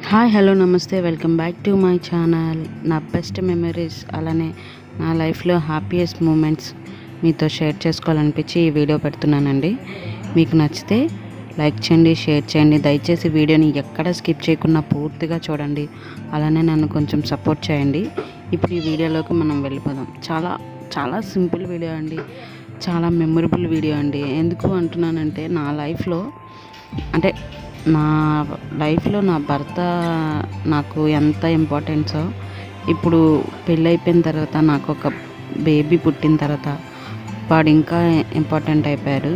Hi hello నమస్తే welcome back to my channel. నా best memories అలానే నా లైఫ్లో హ్యాపీయెస్ట్ మూమెంట్స్ మీతో షేర్ చేసుకోవాలనిపించి ఈ వీడియో పెడుతున్నానండి. మీకు నచ్చితే లైక్ చేయండి, షేర్ చేయండి. దయచేసి వీడియోని ఎక్కడ స్కిప్ చేయకుండా పూర్తిగా చూడండి. అలానే నన్ను కొంచెం సపోర్ట్ చేయండి. ఇప్పుడు ఈ వీడియోలోకి మనం వెళ్ళిపోదాం. చాలా చాలా సింపుల్ వీడియో అండి, చాలా మెమొరబుల్ వీడియో అండి. ఎందుకు అంటున్నానంటే నా లైఫ్లో నా భర్త నాకు ఎంత ఇంపార్టెన్సో ఇప్పుడు పెళ్ళైపోయిన తర్వాత నాకు ఒక బేబీ పుట్టిన తర్వాత వాడు ఇంకా ఇంపార్టెంట్ అయిపోయారు.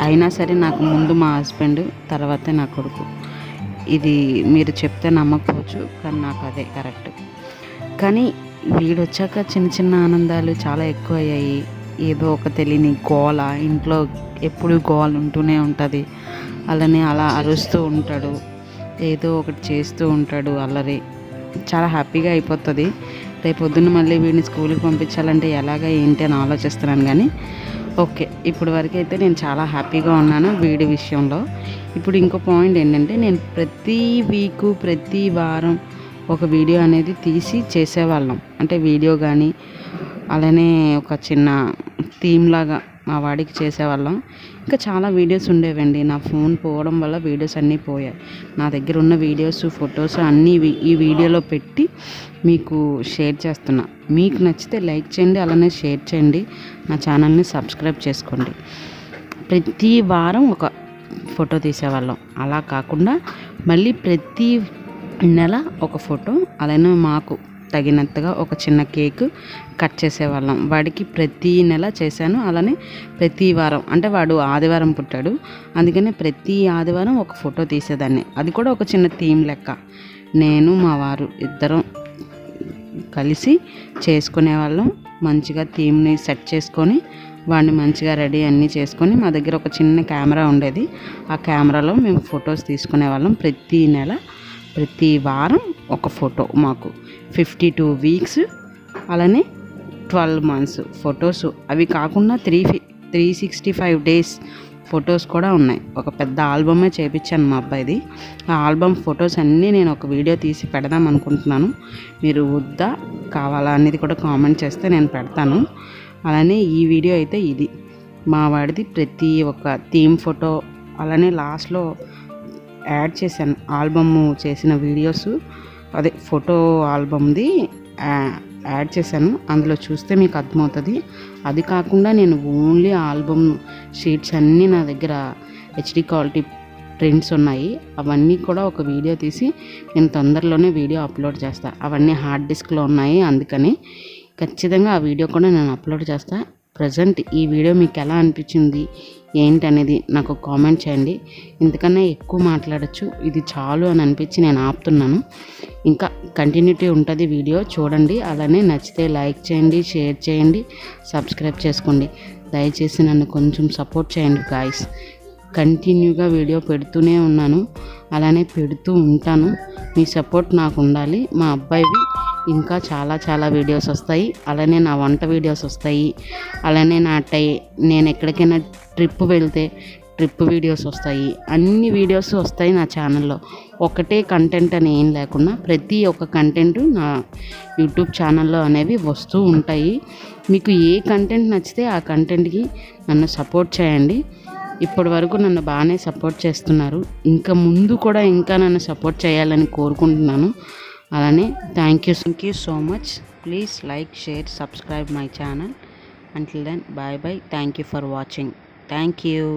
అయినా సరే నాకు ముందు మా హస్బెండ్, తర్వాతే నా కొడుకు. ఇది మీరు చెప్తే నమ్మకపోవచ్చు, కానీ నాకు అదే కరెక్ట్. కానీ వీడొచ్చాక చిన్న చిన్న ఆనందాలు చాలా ఎక్కువ అయ్యాయి. ఏదో ఒక తెలియని గోల, ఇంట్లో ఎప్పుడు గోల ఉంటూనే ఉంటుంది. అలానే అలా అరుస్తూ ఉంటాడు, ఏదో ఒకటి చేస్తూ ఉంటాడు అల్లరి. చాలా హ్యాపీగా అయిపోతుంది. రేపు పొద్దున్న మళ్ళీ వీడిని స్కూల్కి పంపించాలంటే ఎలాగ ఏంటి అని ఆలోచిస్తున్నాను. కానీ ఓకే, ఇప్పుడు వరకు అయితే నేను చాలా హ్యాపీగా ఉన్నాను వీడి విషయంలో. ఇప్పుడు ఇంకో పాయింట్ ఏంటంటే, నేను ప్రతి వీకు ప్రతి వారం ఒక వీడియో అనేది తీసి చేసేవాళ్ళం. అంటే వీడియో కానీ అలానే ఒక చిన్న థీమ్ లాగా మా వాడికి చేసేవాళ్ళం. ఇంకా చాలా వీడియోస్ ఉండేవండి. నా ఫోన్ పోవడం వల్ల వీడియోస్ అన్నీ పోయాయి. నా దగ్గర ఉన్న వీడియోస్, ఫొటోస్ అన్నీ ఈ వీడియోలో పెట్టి మీకు షేర్ చేస్తున్నా. మీకు నచ్చితే లైక్ చేయండి, అలానే షేర్ చేయండి. నా ఛానల్ని సబ్స్క్రైబ్ చేసుకోండి. ప్రతి వారం ఒక ఫోటో తీసేవాళ్ళం. అలా కాకుండా మళ్ళీ ప్రతి నెల ఒక ఫోటో, అలానే మాకు తగినంతగా ఒక చిన్న కేక్ కట్ చేసేవాళ్ళం. వాడికి ప్రతి నెల చేశాను. అలానే ప్రతి వారం, అంటే వాడు ఆదివారం పుట్టాడు, అందుకనే ప్రతి ఆదివారం ఒక ఫోటో తీసేదాన్ని. అది కూడా ఒక చిన్న థీమ్ లెక్క నేను మా వారు ఇద్దరం కలిసి చేసుకునేవాళ్ళం. మంచిగా థీమ్ని సెట్ చేసుకొని వాడిని మంచిగా రెడీ అన్నీ చేసుకొని, మా దగ్గర ఒక చిన్న కెమెరా ఉండేది. ఆ కెమెరాలో మేము ఫొటోస్ తీసుకునేవాళ్ళం. ప్రతి నెల ప్రతి వారం ఒక ఫోటో. మాకు 52 వీక్స్ అలానే 12 months ఫొటోస్. అవి కాకుండా 365 days ఫొటోస్ కూడా ఉన్నాయి. ఒక పెద్ద ఆల్బమే చేయించాను మా అబ్బాయిది. ఆ ఆల్బమ్ ఫొటోస్ అన్నీ నేను ఒక వీడియో తీసి పెడదాం అనుకుంటున్నాను. మీరు వద్దా కావాలా అనేది కూడా కామెంట్ చేస్తే నేను పెడతాను. అలానే ఈ వీడియో అయితే ఇది మా వాడిది. ప్రతి ఒక్క థీమ్ ఫోటో, అలానే లాస్ట్లో యాడ్ చేశాను ఆల్బమ్ చేసిన వీడియోస్. అదే ఫోటో ఆల్బమ్ది యాడ్ చేశాను. అందులో చూస్తే మీకు అర్థమవుతుంది. అది కాకుండా నేను ఓన్లీ ఆల్బమ్ షీట్స్ అన్నీ నా దగ్గర హెచ్డి క్వాలిటీ ప్రింట్స్ ఉన్నాయి. అవన్నీ కూడా ఒక వీడియో తీసి నేను తొందరలోనే వీడియో అప్లోడ్ చేస్తాను. అవన్నీ హార్డ్ డిస్క్లో ఉన్నాయి, అందుకని ఖచ్చితంగా ఆ వీడియో కూడా నేను అప్లోడ్ చేస్తాను. ప్రజెంట్ ఈ వీడియో మీకు ఎలా అనిపించింది ఏంటనేది నాకు కామెంట్ చేయండి. ఇంతకన్నా ఎక్కువ మాట్లాడచ్చు, ఇది చాలు అని అనిపించి నేను ఆపుతున్నాను. ఇంకా కంటిన్యూటీ ఉంటుంది వీడియో చూడండి. అలానే నచ్చితే లైక్ చేయండి, షేర్ చేయండి, సబ్స్క్రైబ్ చేసుకోండి. దయచేసి నన్ను కొంచెం సపోర్ట్ చేయండి గాయ్స్. కంటిన్యూగా వీడియో పెడుతూనే ఉన్నాను, అలానే పెడుతూ ఉంటాను. మీ సపోర్ట్ నాకు ఉండాలి. మా అబ్బాయివి ఇంకా చాలా చాలా వీడియోస్ వస్తాయి. అలానే నా వంట వీడియోస్ వస్తాయి. అలానే నేను ఎక్కడికైనా ట్రిప్ వెళ్తే ట్రిప్ వీడియోస్ వస్తాయి. అన్ని వీడియోస్ వస్తాయి నా ఛానల్లో. ఒకటే కంటెంట్ అని ఏం లేకుండా ప్రతి ఒక్క కంటెంట్ నా యూట్యూబ్ ఛానల్లో అనేవి వస్తూ ఉంటాయి. మీకు ఏ కంటెంట్ నచ్చితే ఆ కంటెంట్కి నన్ను సపోర్ట్ చేయండి. ఇప్పటి వరకు నన్ను బాగానే సపోర్ట్ చేస్తున్నారు. ఇంకా ముందు కూడా ఇంకా నన్ను సపోర్ట్ చేయాలని కోరుకుంటున్నాను. అలానే thank you so much. Please like, share, subscribe my channel. Until then, bye bye. Thank you for watching. Thank you.